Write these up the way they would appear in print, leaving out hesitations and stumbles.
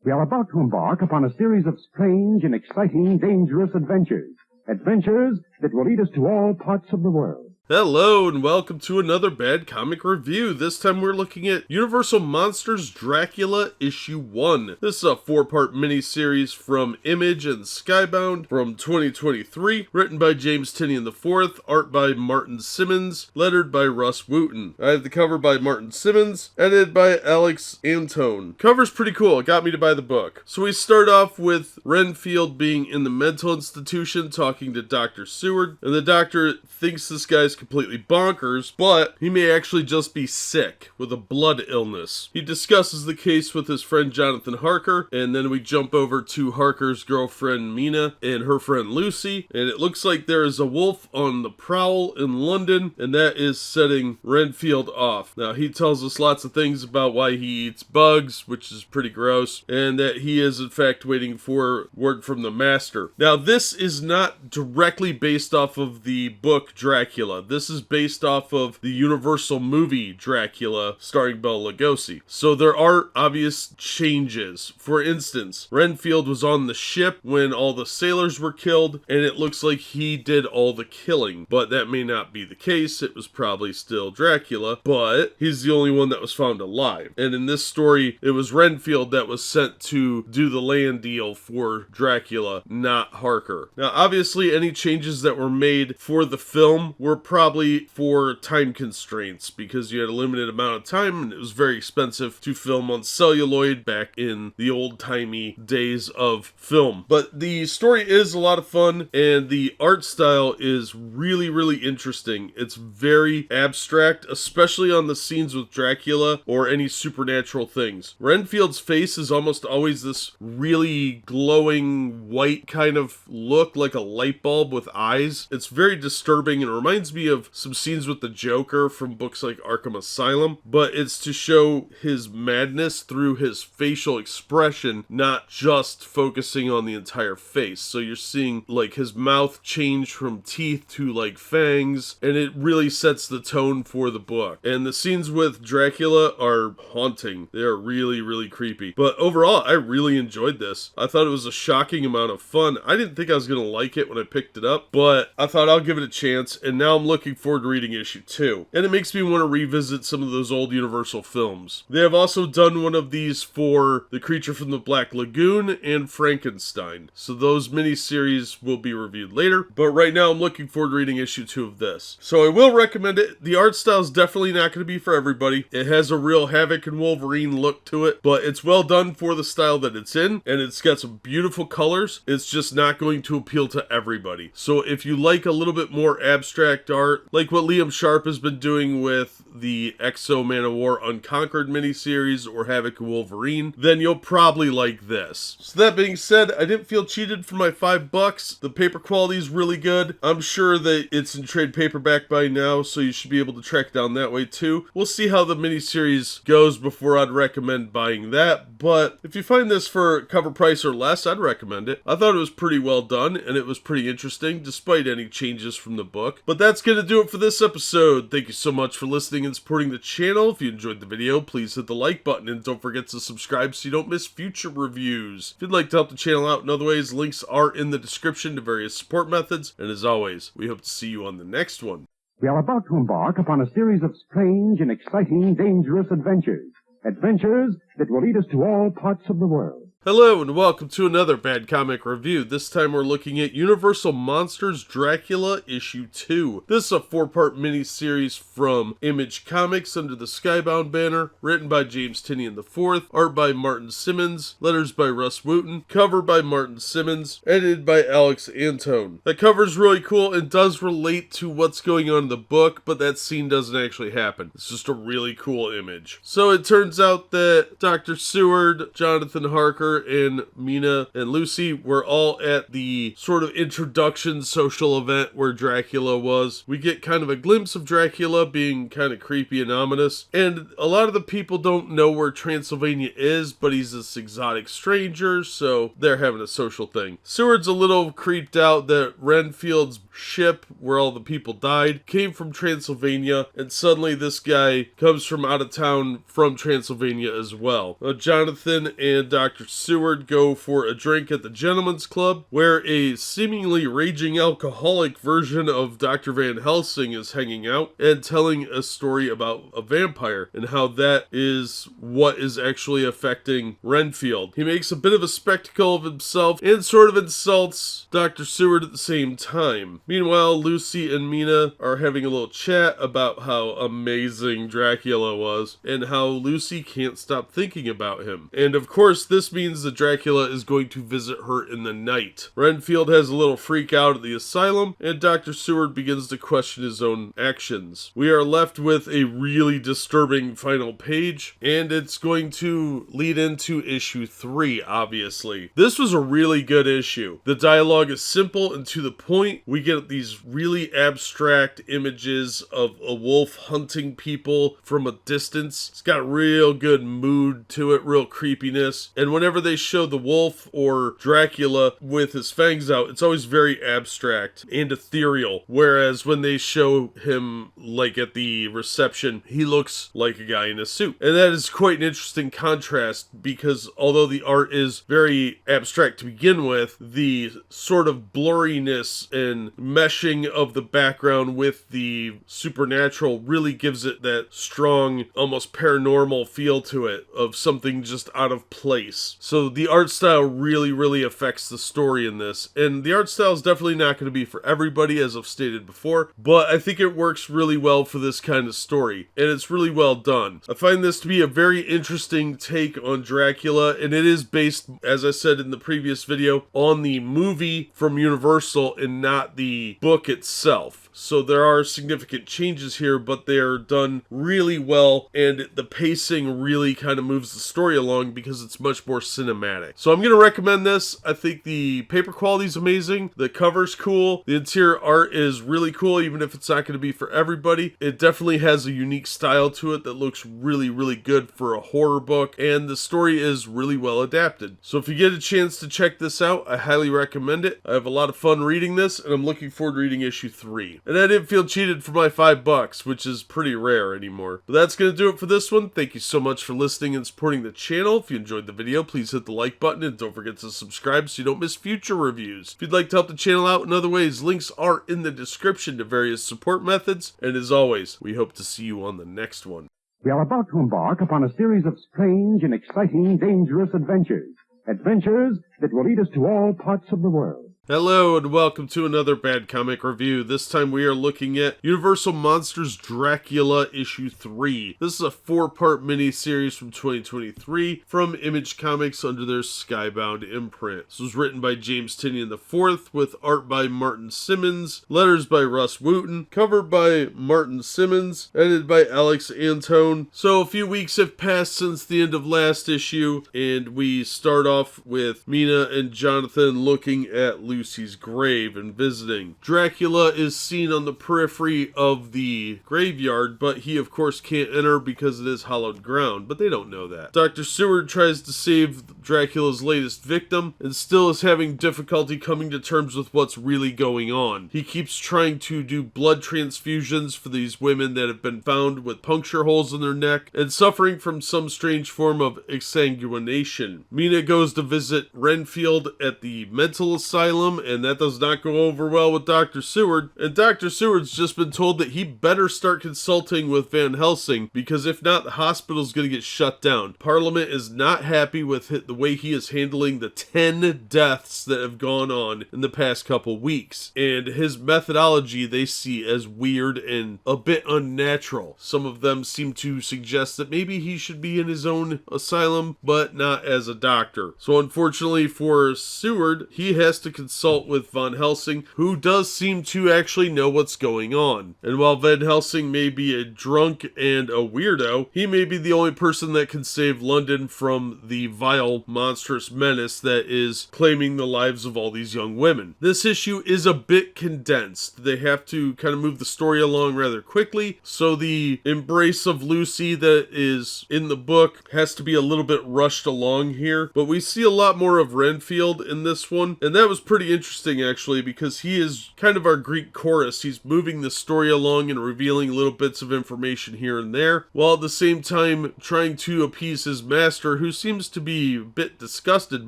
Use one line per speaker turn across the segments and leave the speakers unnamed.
We are about to embark upon a series of strange and exciting, dangerous adventures. Adventures that will lead us to all parts of the world.
Hello and welcome to another Bad Comic Review. This time we're looking at Universal Monsters Dracula Issue 1. This is a 4-part miniseries from Image and Skybound from 2023, written by James Tynion IV, art by Martin Simmons, lettered by Russ Wooten. I have the cover by Martin Simmons, edited by Alex Antone. Cover's pretty cool, it got me to buy the book. So we start off with Renfield being in the mental institution talking to Dr. Seward, and the doctor thinks this guy's completely bonkers, but he may actually just be sick with a blood illness. He discusses the case with his friend Jonathan Harker, and then we jump over to Harker's girlfriend Mina and her friend Lucy, and it looks like there is a wolf on the prowl in London, and that is setting Renfield off. Now, he tells us lots of things about why he eats bugs, which is pretty gross, and that he is in fact waiting for word from the Master. Now, this is not directly based off of the book Dracula. This is based off of the Universal movie Dracula starring Bela Lugosi. So there are obvious changes. For instance, Renfield was on the ship when all the sailors were killed, and it looks like he did all the killing. But that may not be the case. It was probably still Dracula, but he's the only one that was found alive. And in this story, it was Renfield that was sent to do the land deal for Dracula, not Harker. Now, obviously, any changes that were made for the film were probably for time constraints because you had a limited amount of time and it was very expensive to film on celluloid back in the old-timey days of film. But the story is a lot of fun and the art style is really, really interesting. It's very abstract, especially on the scenes with Dracula or any supernatural things. Renfield's face is almost always this really glowing white kind of look, like a light bulb with eyes. It's very disturbing and reminds me of some scenes with the Joker from books like Arkham Asylum, but it's to show his madness through his facial expression, not just focusing on the entire face. So you're seeing like his mouth change from teeth to like fangs, and it really sets the tone for the book. And the scenes with Dracula are haunting. They are really, really creepy. But overall, I really enjoyed this. I thought it was a shocking amount of fun. I didn't think I was going to like it when I picked it up, but I thought I'll give it a chance, and now I'm looking forward to reading issue 2. And it makes me want to revisit some of those old Universal films. They have also done one of these for The Creature from the Black Lagoon and Frankenstein. So those miniseries will be reviewed later. But right now I'm looking forward to reading issue 2 of this. So I will recommend it. The art style is definitely not going to be for everybody. It has a real Havoc and Wolverine look to it, but it's well done for the style that it's in, and it's got some beautiful colors. It's just not going to appeal to everybody. So if you like a little bit more abstract art, like what Liam Sharp has been doing with the Exo Man of War Unconquered miniseries or Havoc and Wolverine, then you'll probably like this. So that being said, I didn't feel cheated for my $5. The paper quality is really good. I'm sure that it's in trade paperback by now, so you should be able to track down that way too. We'll see how the miniseries goes before I'd recommend buying that, but if you find this for cover price or less, I'd recommend it. I thought it was pretty well done, and it was pretty interesting, despite any changes from the book. But that's going to do it for this episode. Thank you so much for listening and supporting the channel. If you enjoyed the video, please hit the like button, and don't forget to subscribe so you don't miss future reviews. If you'd like to help the channel out in other ways, links are in the description to various support methods, and as always, we hope to see you on the next one.
We are about to embark upon a series of strange and exciting, dangerous adventures. Adventures that will lead us to all parts of the world.
Hello and welcome to another Bad Comic Review. This time we're looking at Universal Monsters Dracula Issue 2. This is a 4-part miniseries from Image Comics under the Skybound banner, written by James Tynion IV, art by Martin Simmons, letters by Russ Wooten, cover by Martin Simmons, edited by Alex Antone. That cover's really cool and does relate to what's going on in the book, but that scene doesn't actually happen. It's just a really cool image. So it turns out that Dr. Seward, Jonathan Harker, and Mina and Lucy were all at the sort of introduction social event where Dracula was. We get kind of a glimpse of Dracula being kind of creepy and ominous, and a lot of the people don't know where Transylvania is, but he's this exotic stranger, so they're having a social thing. Seward's a little creeped out that Renfield's ship, where all the people died, came from Transylvania, and suddenly this guy comes from out of town from Transylvania as well. Jonathan and Dr. Seward go for a drink at the Gentleman's Club, where a seemingly raging alcoholic version of Dr. Van Helsing is hanging out and telling a story about a vampire and how that is what is actually affecting Renfield. He makes a bit of a spectacle of himself and sort of insults Dr. Seward at the same time. Meanwhile, Lucy and Mina are having a little chat about how amazing Dracula was and how Lucy can't stop thinking about him. And of course, this means that Dracula is going to visit her in the night. Renfield has a little freak out at the asylum, and Dr. Seward begins to question his own actions. We are left with a really disturbing final page, and it's going to lead into issue 3, obviously. This was a really good issue. The dialogue is simple and to the point. We get these really abstract images of a wolf hunting people from a distance. It's got real good mood to it, real creepiness. And whenever they show the wolf or Dracula with his fangs out, it's always very abstract and ethereal. Whereas when they show him, like at the reception, he looks like a guy in a suit. And that is quite an interesting contrast because although the art is very abstract to begin with, the sort of blurriness and meshing of the background with the supernatural really gives it that strong, almost paranormal feel to it of something just out of place. So the art style really affects the story in this. And the art style is definitely not going to be for everybody, as I've stated before, but I think it works really well for this kind of story, and it's really well done. I find this to be a very interesting take on Dracula, and it is based, as I said in the previous video, on the movie from Universal and not the book itself. So there are significant changes here, but they are done really well, and the pacing really kind of moves the story along because it's much more cinematic. So I'm going to recommend this. I think the paper quality is amazing. The cover's cool. The interior art is really cool, even if it's not going to be for everybody. It definitely has a unique style to it that looks really good for a horror book, and the story is really well adapted. So if you get a chance to check this out, I highly recommend it. I have a lot of fun reading this, and I'm looking forward to reading issue 3. And I didn't feel cheated for my $5, which is pretty rare anymore. But that's going to do it for this one. Thank you so much for listening and supporting the channel. If you enjoyed the video, please hit the like button and don't forget to subscribe so you don't miss future reviews. If you'd like to help the channel out in other ways, links are in the description to various support methods. And as always, we hope to see you on the next one.
We are about to embark upon a series of strange and exciting, dangerous adventures. Adventures that will lead us to all parts of the world.
Hello and welcome to another Bad Comic Review. This time we are looking at Universal Monsters Dracula issue 3. This is a 4-part miniseries from 2023 from Image Comics under their Skybound imprint. This was written by James Tynion IV with art by Martin Simmons, letters by Russ Wooten, cover by Martin Simmons, edited by Alex Antone. So a few weeks have passed since the end of last issue, and we start off with Mina and Jonathan looking at Lucy's grave and visiting. Dracula is seen on the periphery of the graveyard, but he of course can't enter because it is hallowed ground, but they don't know that. Dr. Seward tries to save Dracula's latest victim and still is having difficulty coming to terms with what's really going on. He keeps trying to do blood transfusions for these women that have been found with puncture holes in their neck and suffering from some strange form of exsanguination. Mina goes to visit Renfield at the mental asylum, and that does not go over well with Dr. Seward. And Dr. Seward's just been told that he better start consulting with Van Helsing, because if not, the hospital's going to get shut down. Parliament is not happy with the way he is handling the 10 deaths that have gone on in the past couple weeks. And his methodology they see as weird and a bit unnatural. Some of them seem to suggest that maybe he should be in his own asylum, but not as a doctor. So unfortunately for Seward, he has to consult with Van Helsing, who does seem to actually know what's going on. And while Van Helsing may be a drunk and a weirdo, he may be the only person that can save London from the vile, monstrous menace that is claiming the lives of all these young women. This issue is a bit condensed. They have to kind of move the story along rather quickly, so the embrace of Lucy that is in the book has to be a little bit rushed along here. But we see a lot more of Renfield in this one, and that was pretty pretty interesting actually, because he is kind of our Greek chorus. He's moving the story along and revealing little bits of information here and there, while at the same time trying to appease his master, who seems to be a bit disgusted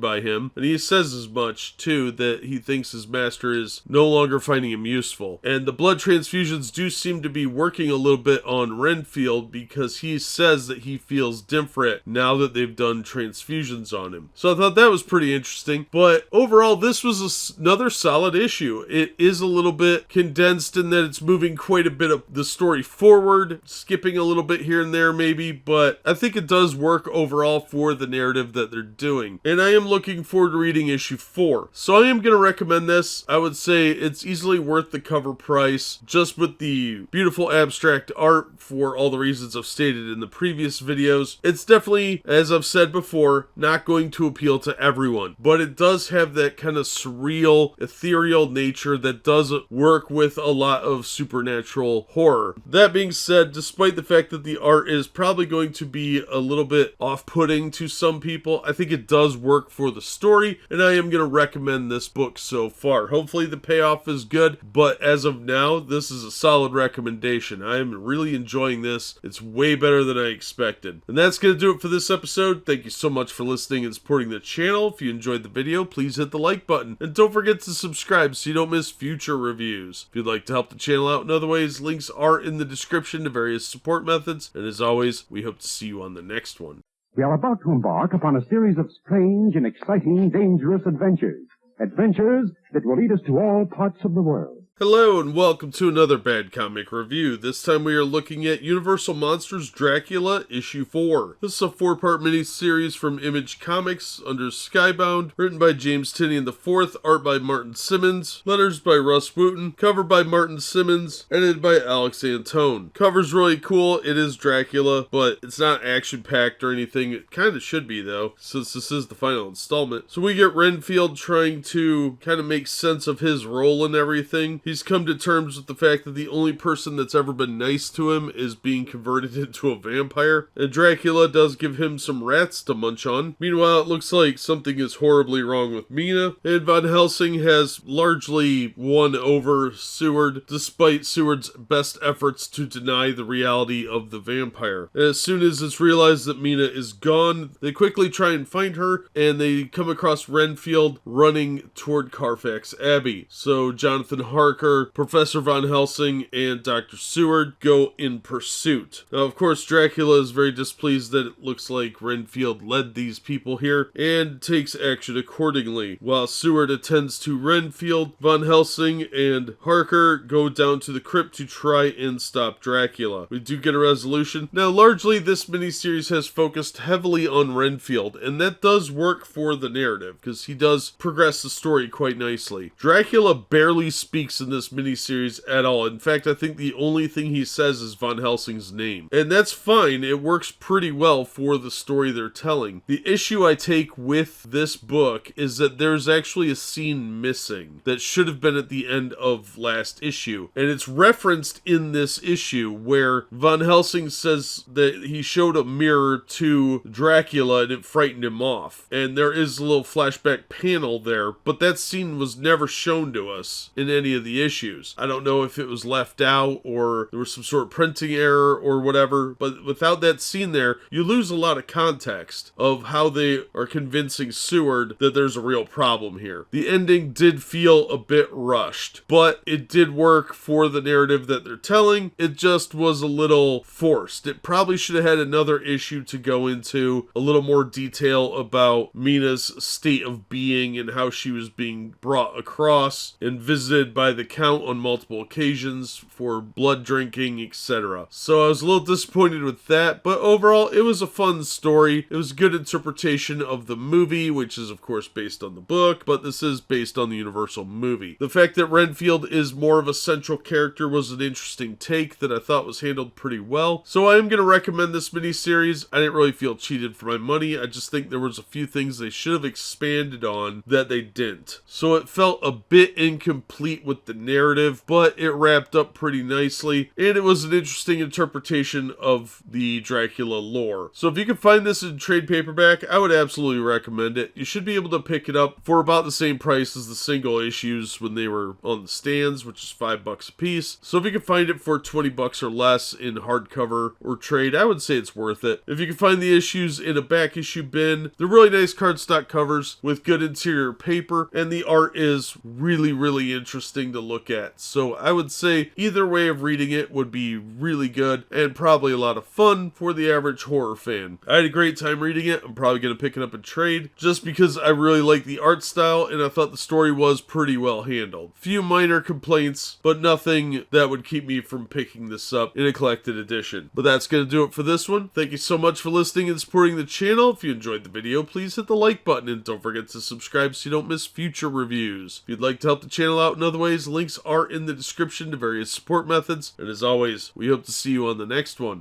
by him, and he says as much too, that he thinks his master is no longer finding him useful. And the blood transfusions do seem to be working a little bit on Renfield, because he says that he feels different now that they've done transfusions on him. So I thought that was pretty interesting, but overall this was another solid issue. It is a little bit condensed in that it's moving quite a bit of the story forward, skipping a little bit here and there maybe, but I think it does work overall for the narrative that they're doing. And I am looking forward to reading issue 4. So I am going to recommend this. I would say it's easily worth the cover price, just with the beautiful abstract art for all the reasons I've stated in the previous videos. It's definitely, as I've said before, not going to appeal to everyone, but it does have that kind of surreal, ethereal nature that does work with a lot of supernatural horror. That being said, despite the fact that the art is probably going to be a little bit off-putting to some people, I think it does work for the story, and I am going to recommend this book so far. Hopefully the payoff is good, but as of now, this is a solid recommendation. I am really enjoying this. It's way better than I expected. And that's going to do it for this episode. Thank you so much for listening and supporting the channel. If you enjoyed the video, please hit the like button, and don't forget to subscribe so you don't miss future reviews. If you'd like to help the channel out in other ways, links are in the description to various support methods, and as always, we hope to see you on the next one.
We are about to embark upon a series of strange and exciting, dangerous adventures. Adventures that will lead us to all parts of the world.
Hello and welcome to another Bad Comic Review. This time we are looking at Universal Monsters Dracula issue 4. This is a 4-part miniseries from Image Comics under Skybound, written by James Tynion IV, art by Martin Simmons, letters by Russ Wooten, cover by Martin Simmons, edited by Alex Antone. Cover's really cool. It is Dracula, but it's not action-packed or anything. It kind of should be though, since this is the final installment. So we get Renfield trying to kind of make sense of his role and everything. He's come to terms with the fact that the only person that's ever been nice to him is being converted into a vampire, and Dracula does give him some rats to munch on. Meanwhile, it looks like something is horribly wrong with Mina, and Van Helsing has largely won over Seward, despite Seward's best efforts to deny the reality of the vampire. And as soon as it's realized that Mina is gone, they quickly try and find her, and they come across Renfield running toward Carfax Abbey. So Jonathan Harker, Professor Van Helsing, and Dr. Seward go in pursuit. Now, of course, Dracula is very displeased that it looks like Renfield led these people here and takes action accordingly. While Seward attends to Renfield, Van Helsing and Harker go down to the crypt to try and stop Dracula. We do get a resolution. Now, largely, this miniseries has focused heavily on Renfield, and that does work for the narrative, because he does progress the story quite nicely. Dracula barely speaks in this miniseries at all. In fact, I think the only thing he says is Van Helsing's name. And that's fine. It works pretty well for the story they're telling. The issue I take with this book is that there's actually a scene missing that should have been at the end of last issue. And it's referenced in this issue where Van Helsing says that he showed a mirror to Dracula and it frightened him off. And there is a little flashback panel there, but that scene was never shown to us in any of the issues. I don't know if it was left out or there was some sort of printing error or whatever, but without that scene there, you lose a lot of context of how they are convincing Seward that there's a real problem here. The ending did feel a bit rushed, but it did work for the narrative that they're telling. It just was a little forced. It probably should have had another issue to go into a little more detail about Mina's state of being and how she was being brought across and visited by the Count on multiple occasions for blood drinking, etc. So I was a little disappointed with that, but overall it was a fun story. It was a good interpretation of the movie, which is of course based on the book, but this is based on the Universal movie. The fact that Renfield is more of a central character was an interesting take that I thought was handled pretty well. So I am going to recommend this miniseries. I didn't really feel cheated for my money. I just think there was a few things they should have expanded on that they didn't. So it felt a bit incomplete with the narrative, but it wrapped up pretty nicely, and it was an interesting interpretation of the Dracula lore. So if you can find this in trade paperback, I would absolutely recommend it. You should be able to pick it up for about the same price as the single issues when they were on the stands, which is $5 a piece. So if you can find it for $20 or less in hardcover or trade, I would say it's worth it. If you can find the issues in a back issue bin, they're really nice cardstock covers with good interior paper, and the art is really interesting to look at. So I would say either way of reading it would be really good and probably a lot of fun for the average horror fan. I had a great time reading it. I'm probably going to pick it up in trade just because I really like the art style and I thought the story was pretty well handled. Few minor complaints, but nothing that would keep me from picking this up in a collected edition. But that's going to do it for this one. Thank you so much for listening and supporting the channel. If you enjoyed the video, please hit the like button and don't forget to subscribe so you don't miss future reviews. If you'd like to help the channel out in other ways, links are in the description to various support methods. And as always, we hope to see you on the next one.